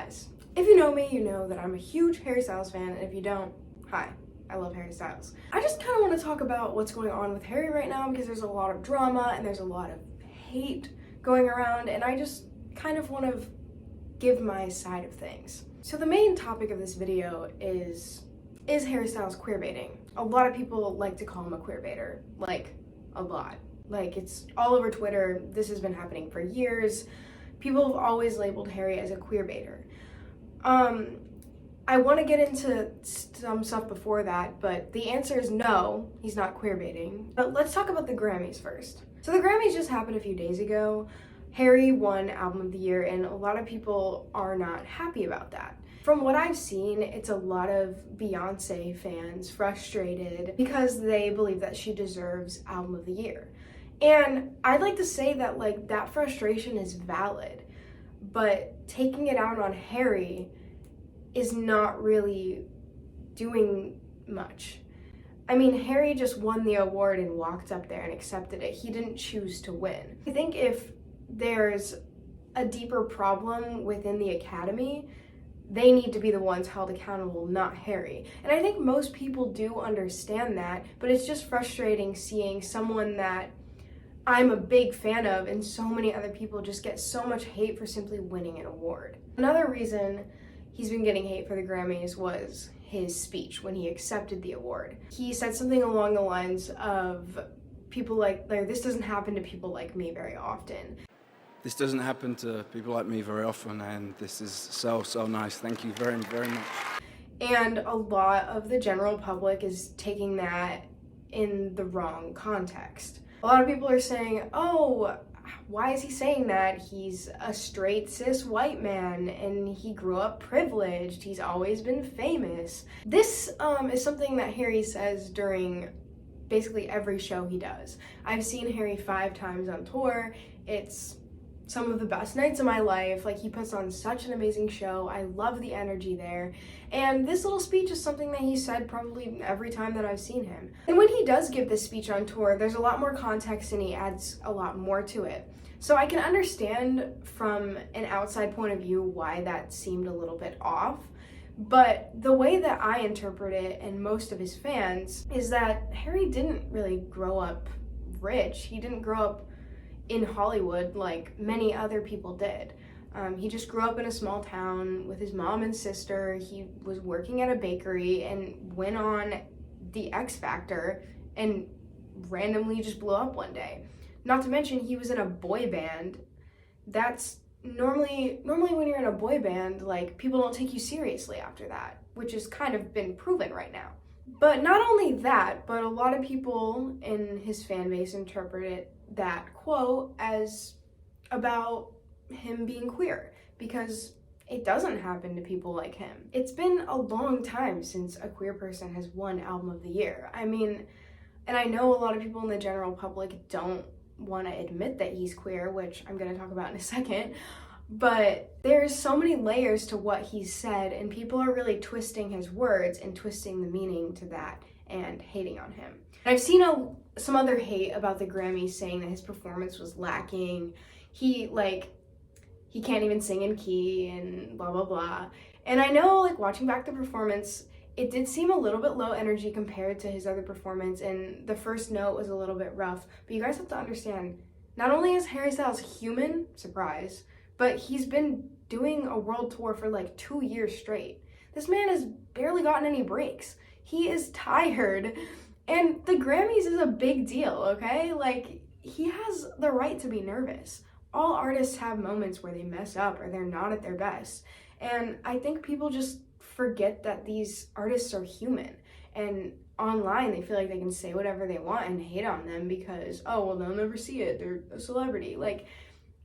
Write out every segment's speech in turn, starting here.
Guys, if you know me, you know that I'm a huge Harry Styles fan, and if you don't, hi, I love Harry Styles. I just kind of want to talk about what's going on with Harry right now because there's a lot of drama and there's a lot of hate going around, and I just kind of want to give my side of things. So the main topic of this video is Harry Styles queerbaiting? A lot of people like to call him a queerbaiter, like a lot. Like, it's all over Twitter. This has been happening for years. People have always labeled Harry as a queerbaiter. I want to get into some stuff before that, but the answer is no, he's not queerbaiting. But let's talk about the Grammys first. So the Grammys just happened a few days ago. Harry won Album of the Year, and a lot of people are not happy about that. From what I've seen, it's a lot of Beyonce fans frustrated because they believe that she deserves Album of the Year. And I'd like to say that, like, that frustration is valid, but taking it out on Harry is not really doing much. I mean, Harry just won the award and walked up there and accepted it. He didn't choose to win. I think if there's a deeper problem within the Academy, they need to be the ones held accountable, not Harry. And I think most people do understand that, but it's just frustrating seeing someone that I'm a big fan of and so many other people just get so much hate for simply winning an award. Another reason he's been getting hate for the Grammys was his speech when he accepted the award. He said something along the lines of, people like this doesn't happen to people like me very often. This doesn't happen to people like me very often, and this is so nice. Thank you very, very much. And a lot of the general public is taking that in the wrong context. A lot of people are saying, oh, why is he saying that? He's a straight cis white man and he grew up privileged. He's always been famous. This is something that Harry says during basically every show he does. I've seen Harry 5 times on tour. It's some of the best nights of my life. Like, he puts on such an amazing show. I love the energy there. And this little speech is something that he said probably every time that I've seen him. And when he does give this speech on tour, there's a lot more context and he adds a lot more to it. So I can understand from an outside point of view why that seemed a little bit off. But the way that I interpret it, and most of his fans, is that Harry didn't really grow up rich. He didn't grow up in Hollywood like many other people did. He just grew up in a small town with his mom and sister. He was working at a bakery and went on the X Factor and randomly just blew up one day. Not to mention, he was in a boy band. That's normally when you're in a boy band, like, people don't take you seriously after that, which has kind of been proven right now. But not only that, but a lot of people in his fan base interpreted that quote as about him being queer, because it doesn't happen to people like him. It's been a long time since a queer person has won Album of the Year. I mean, and I know a lot of people in the general public don't want to admit that he's queer, which I'm going to talk about in a second, but there's so many layers to what he said, and people are really twisting his words and twisting the meaning to that and hating on him. And I've seen some other hate about the Grammys, saying that his performance was lacking. He can't even sing in key and blah, blah, blah. And I know, like, watching back the performance, it did seem a little bit low energy compared to his other performance, and the first note was a little bit rough. But you guys have to understand, not only is Harry Styles human, surprise, but he's been doing a world tour for like 2 years straight. This man has barely gotten any breaks. He is tired, and the Grammys is a big deal, okay? Like, he has the right to be nervous. All artists have moments where they mess up or they're not at their best. And I think people just forget that these artists are human. And online, they feel like they can say whatever they want and hate on them because, oh, well, they'll never see it. They're a celebrity. Like,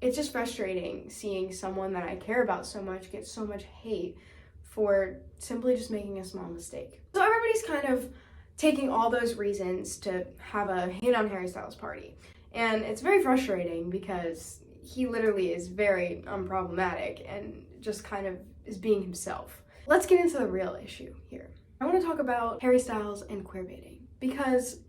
it's just frustrating seeing someone that I care about so much get so much hate for simply just making a small mistake. So everybody's kind of taking all those reasons to have a hate on Harry Styles party. And it's very frustrating because he literally is very unproblematic and just kind of is being himself. Let's get into the real issue here. I want to talk about Harry Styles and queerbaiting because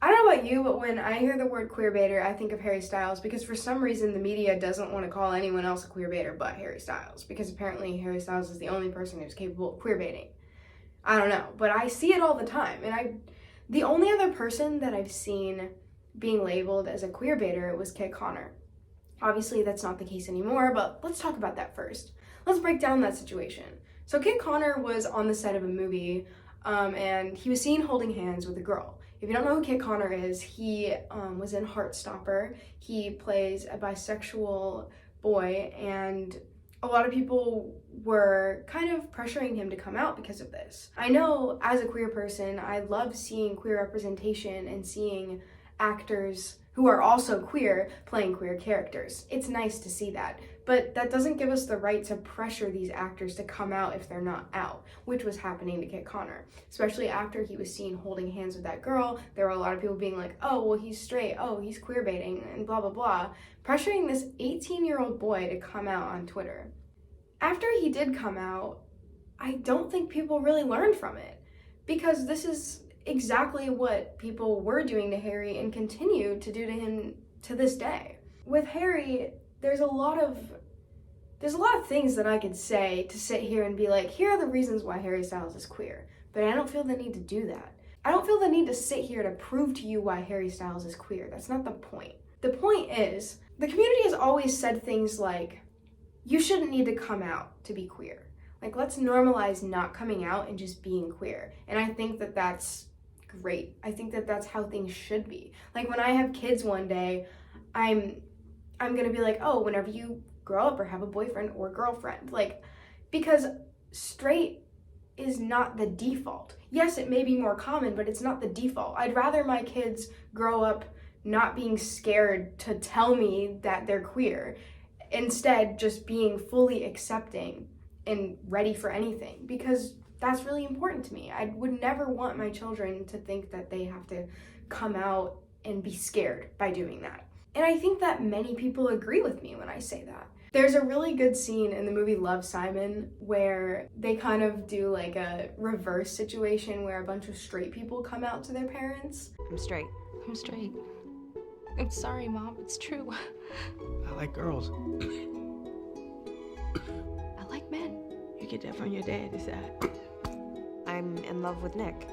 I don't know about you, but when I hear the word queerbaiter, I think of Harry Styles because for some reason the media doesn't want to call anyone else a queerbaiter but Harry Styles because apparently Harry Styles is the only person who's capable of queerbaiting. I don't know, but I see it all the time. And the only other person that I've seen being labeled as a queerbaiter was Kit Connor. Obviously, that's not the case anymore, but let's talk about that first. Let's break down that situation. So Kit Connor was on the set of a movie, and he was seen holding hands with a girl. If you don't know who Kit Connor is, he was in Heartstopper. He plays a bisexual boy, and a lot of people were kind of pressuring him to come out because of this. I know as a queer person, I love seeing queer representation and seeing actors who are also queer playing queer characters. It's nice to see that, but that doesn't give us the right to pressure these actors to come out if they're not out, which was happening to Kit Connor. Especially after he was seen holding hands with that girl, there were a lot of people being like, oh, well, he's straight, oh, he's queerbaiting, and blah, blah, blah, pressuring this 18-year-old boy to come out on Twitter. After he did come out, I don't think people really learned from it, because this is exactly what people were doing to Harry and continue to do to him to this day. With Harry, there's a lot of things that I could say to sit here and be like, here are the reasons why Harry Styles is queer, but I don't feel the need to do that. I don't feel the need to sit here to prove to you why Harry Styles is queer. That's not the point. The point is, the community has always said things like, you shouldn't need to come out to be queer. Like, let's normalize not coming out and just being queer. And I think that that's great. I think that that's how things should be. Like, when I have kids one day, I'm gonna be like, oh, whenever you grow up or have a boyfriend or girlfriend, like, because straight is not the default. Yes, it may be more common, but it's not the default. I'd rather my kids grow up not being scared to tell me that they're queer, instead just being fully accepting and ready for anything, because that's really important to me. I would never want my children to think that they have to come out and be scared by doing that. And I think that many people agree with me when I say that. There's a really good scene in the movie Love, Simon where they kind of do like a reverse situation where a bunch of straight people come out to their parents. I'm straight. I'm straight. I'm sorry, Mom. It's true. I like girls. I like men. You get that from your daddy's side. I'm in love with Nick.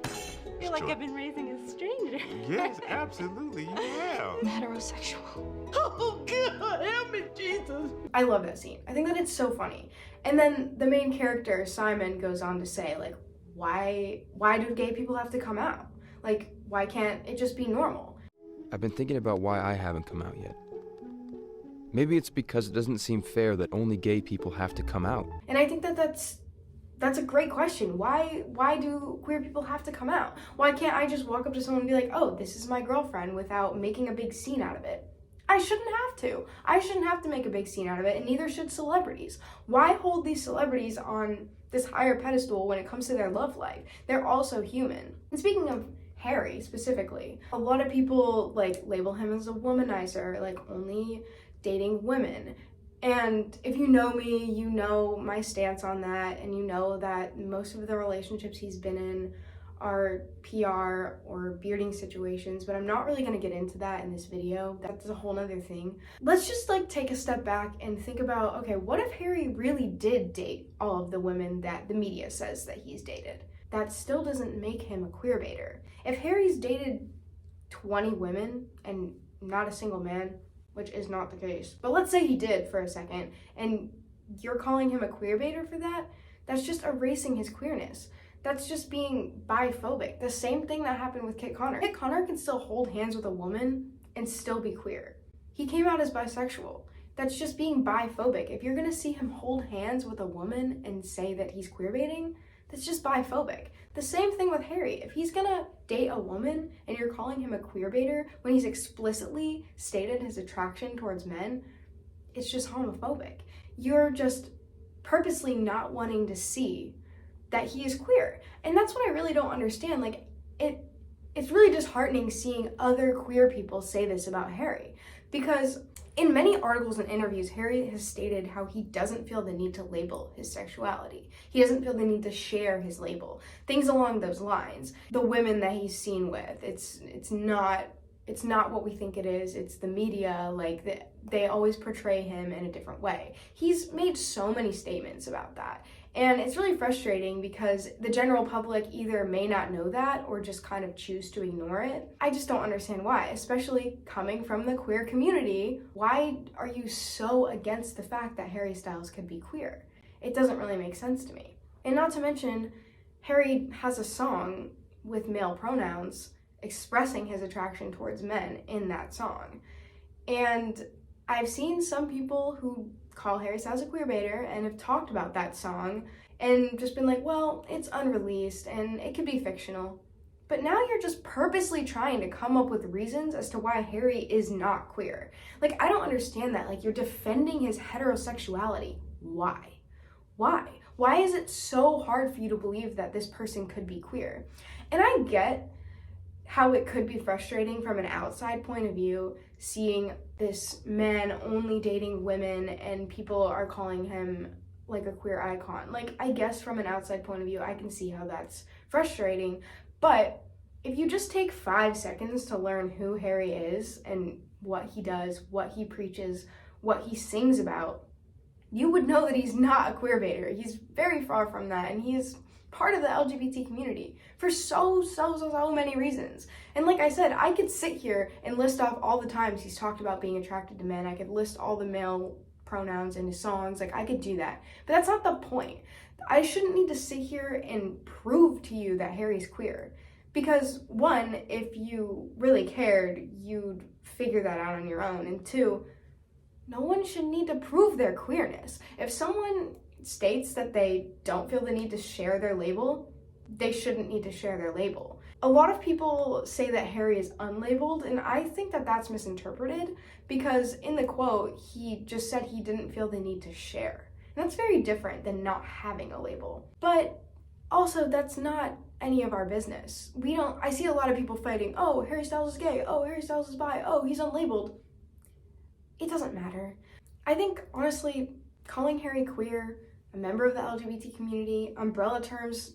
I feel like I've been raising a stranger. Yes, absolutely, you have. I'm heterosexual. Oh, God, help me, Jesus. I love that scene. I think that it's so funny. And then the main character, Simon, goes on to say, like, why do gay people have to come out? Like, why can't it just be normal? I've been thinking about why I haven't come out yet. Maybe it's because it doesn't seem fair that only gay people have to come out. And I think that that's a great question. Why do queer people have to come out? Why can't I just walk up to someone and be like, oh, this is my girlfriend, without making a big scene out of it? I shouldn't have to. I shouldn't have to make a big scene out of it, and neither should celebrities. Why hold these celebrities on this higher pedestal when it comes to their love life? They're also human. And speaking of Harry specifically, a lot of people like label him as a womanizer, like only dating women. And if you know me, you know my stance on that, and you know that most of the relationships he's been in are PR or bearding situations, but I'm not really gonna get into that in this video. That's a whole nother thing. Let's just like take a step back and think about, okay, what if Harry really did date all of the women that the media says that he's dated? That still doesn't make him a queerbaiter. If Harry's dated 20 women and not a single man, which is not the case, but let's say he did for a second, and you're calling him a queerbaiter for that, that's just erasing his queerness. That's just being biphobic. The same thing that happened with Kit Connor. Kit Connor can still hold hands with a woman and still be queer. He came out as bisexual. That's just being biphobic. If you're gonna see him hold hands with a woman and say that he's queerbaiting, that's just biphobic. The same thing with Harry. If he's gonna date a woman and you're calling him a queerbaiter when he's explicitly stated his attraction towards men, it's just homophobic. You're just purposely not wanting to see that he is queer. And that's what I really don't understand. Like, it's really disheartening seeing other queer people say this about Harry, Because in many articles and interviews, Harry has stated how he doesn't feel the need to label his sexuality. He doesn't feel the need to share his label. Things along those lines. The women that he's seen with, it's not what we think it is. It's the media, like they always portray him in a different way. He's made so many statements about that. And it's really frustrating because the general public either may not know that or just kind of choose to ignore it. I just don't understand why, especially coming from the queer community. Why are you so against the fact that Harry Styles could be queer? It doesn't really make sense to me. And not to mention, Harry has a song with male pronouns expressing his attraction towards men in that song. And I've seen some people who call Harry Styles a queerbaiter and have talked about that song and just been like, well, it's unreleased and it could be fictional. But now you're just purposely trying to come up with reasons as to why Harry is not queer. Like, I don't understand that. Like, you're defending his heterosexuality. Why? Why? Why is it so hard for you to believe that this person could be queer? And I get how it could be frustrating from an outside point of view, seeing this man only dating women and people are calling him like a queer icon. Like, I guess from an outside point of view, I can see how that's frustrating. But if you just take 5 seconds to learn who Harry is and what he does, what he preaches, what he sings about, you would know that he's not a queerbaiter. He's very far from that, and he is part of the LGBT community for so many reasons. And like I said, I could sit here and list off all the times he's talked about being attracted to men. I could list all the male pronouns in his songs. Like, I could do that. But that's not the point. I shouldn't need to sit here and prove to you that Harry's queer. Because one, if you really cared, you'd figure that out on your own. And two, no one should need to prove their queerness. If someone states that they don't feel the need to share their label, they shouldn't need to share their label. A lot of people say that Harry is unlabeled, and I think that that's misinterpreted because in the quote, he just said he didn't feel the need to share. And that's very different than not having a label. But also, that's not any of our business. I see a lot of people fighting, oh, Harry Styles is gay, oh, Harry Styles is bi, oh, he's unlabeled. It doesn't matter. I think, honestly, calling Harry queer, a member of the LGBT community, umbrella terms,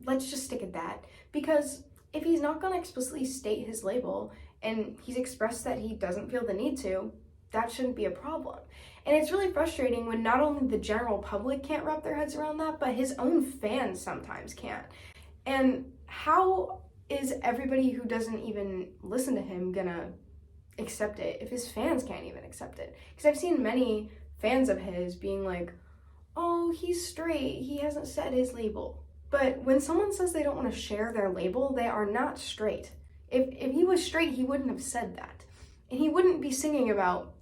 let's just stick at that. Because if he's not gonna explicitly state his label and he's expressed that he doesn't feel the need to, that shouldn't be a problem. And it's really frustrating when not only the general public can't wrap their heads around that, but his own fans sometimes can't. And how is everybody who doesn't even listen to him gonna accept it if his fans can't even accept it? Because I've seen many fans of his being like, oh, he's straight, he hasn't said his label. But when someone says they don't want to share their label, they are not straight. If he was straight, he wouldn't have said that. And he wouldn't be singing about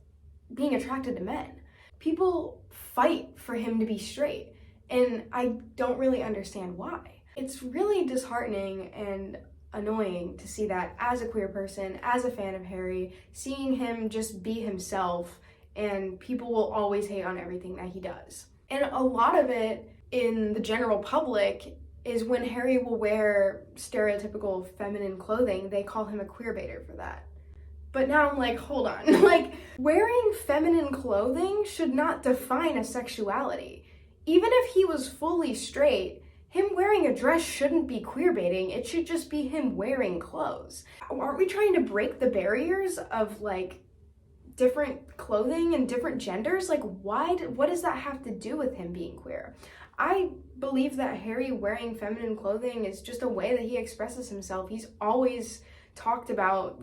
being attracted to men. People fight for him to be straight, and I don't really understand why. It's really disheartening and annoying to see that as a queer person, as a fan of Harry, seeing him just be himself, and people will always hate on everything that he does. And a lot of it in the general public is when Harry will wear stereotypical feminine clothing, they call him a queerbaiter for that. But now I'm like, hold on. Like, wearing feminine clothing should not define a sexuality. Even if he was fully straight, him wearing a dress shouldn't be queerbaiting. It should just be him wearing clothes. Aren't we trying to break the barriers of, like, different clothing and different genders? Like, what does that have to do with him being queer? I believe that Harry wearing feminine clothing is just a way that he expresses himself. He's always talked about,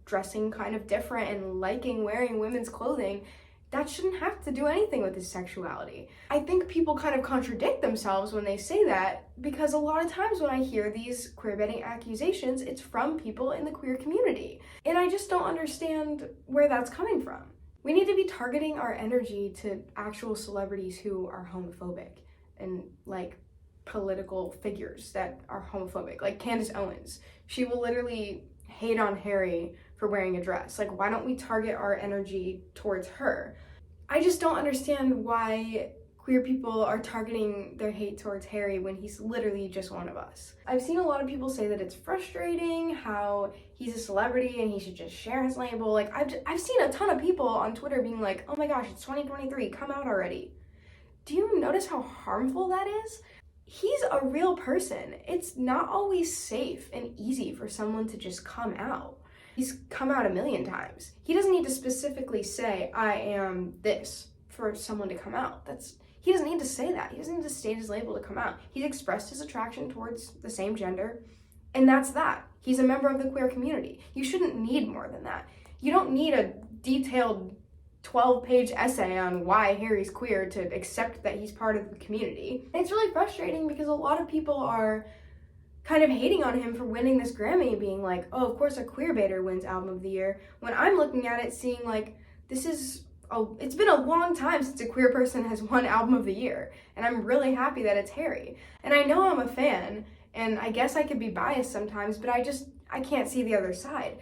dressing kind of different and liking wearing women's clothing. That shouldn't have to do anything with his sexuality. I think people kind of contradict themselves when they say that, because a lot of times when I hear these queerbaiting accusations, it's from people in the queer community. And I just don't understand where that's coming from. We need to be targeting our energy to actual celebrities who are homophobic and like political figures that are homophobic, like Candace Owens. She will literally hate on Harry for wearing a dress. Like, why don't we target our energy towards her? I just don't understand why queer people are targeting their hate towards Harry when he's literally just one of us. I've seen a lot of people say that it's frustrating how he's a celebrity and he should just share his label. Like, I've seen a ton of people on Twitter being like, oh my gosh, it's 2023, come out already. Do you notice how harmful that is? He's a real person. It's not always safe and easy for someone to just come out. He's come out a million times. He doesn't need to specifically say, I am this, for someone to come out. He doesn't need to say that. He doesn't need to state his label to come out. He's expressed his attraction towards the same gender, and that's that. He's a member of the queer community. You shouldn't need more than that. You don't need a detailed 12-page essay on why Harry's queer to accept that he's part of the community. And it's really frustrating because a lot of people are kind of hating on him for winning this Grammy, being like, oh, of course a queerbaiter wins Album of the Year, when I'm looking at it seeing like, it's been a long time since a queer person has won Album of the Year, and I'm really happy that it's Harry. And I know I'm a fan, and I guess I could be biased sometimes, but I can't see the other side.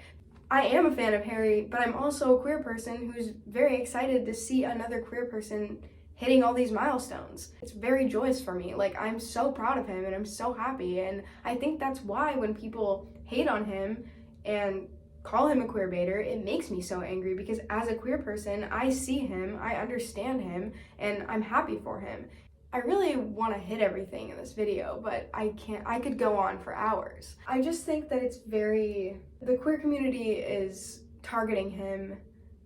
I am a fan of Harry, but I'm also a queer person who's very excited to see another queer person hitting all these milestones. It's very joyous for me. Like, I'm so proud of him and I'm so happy, and I think that's why when people hate on him and call him a queerbaiter, it makes me so angry, because as a queer person, I see him, I understand him, and I'm happy for him. I really want to hit everything in this video, but I can't. I could go on for hours. I just think that the queer community is targeting him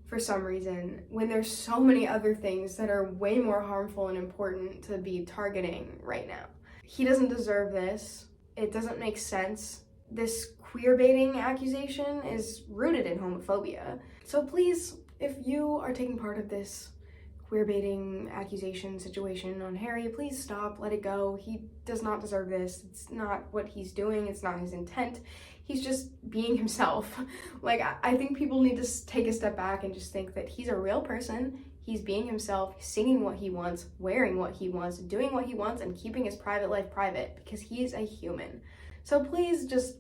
for some reason when there's so many other things that are way more harmful and important to be targeting right now. He doesn't deserve this. It doesn't make sense. This queerbaiting accusation is rooted in homophobia. So please, if you are taking part of this queerbaiting accusation situation on Harry, please stop, let it go. He does not deserve this. It's not what he's doing. It's not his intent. He's just being himself. Like, I think people need to take a step back and just think that he's a real person. He's being himself, singing what he wants, wearing what he wants, doing what he wants, and keeping his private life private, because he's a human. So please just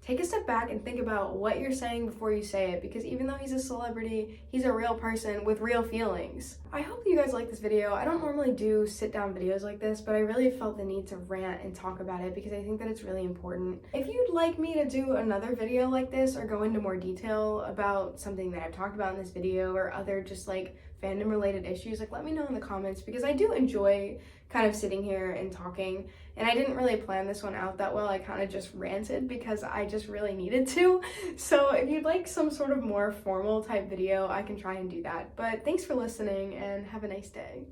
take a step back and think about what you're saying before you say it, because even though he's a celebrity, he's a real person with real feelings. I hope you guys like this video. I don't normally do sit-down videos like this, but I really felt the need to rant and talk about it because I think that it's really important. If you'd like me to do another video like this or go into more detail about something that I've talked about in this video or other just like fandom related issues, like let me know in the comments, because I do enjoy kind of sitting here and talking, and I didn't really plan this one out that well. I kind of just ranted because I just really needed to. So if you'd like some sort of more formal type video, I can try and do that. But thanks for listening and have a nice day.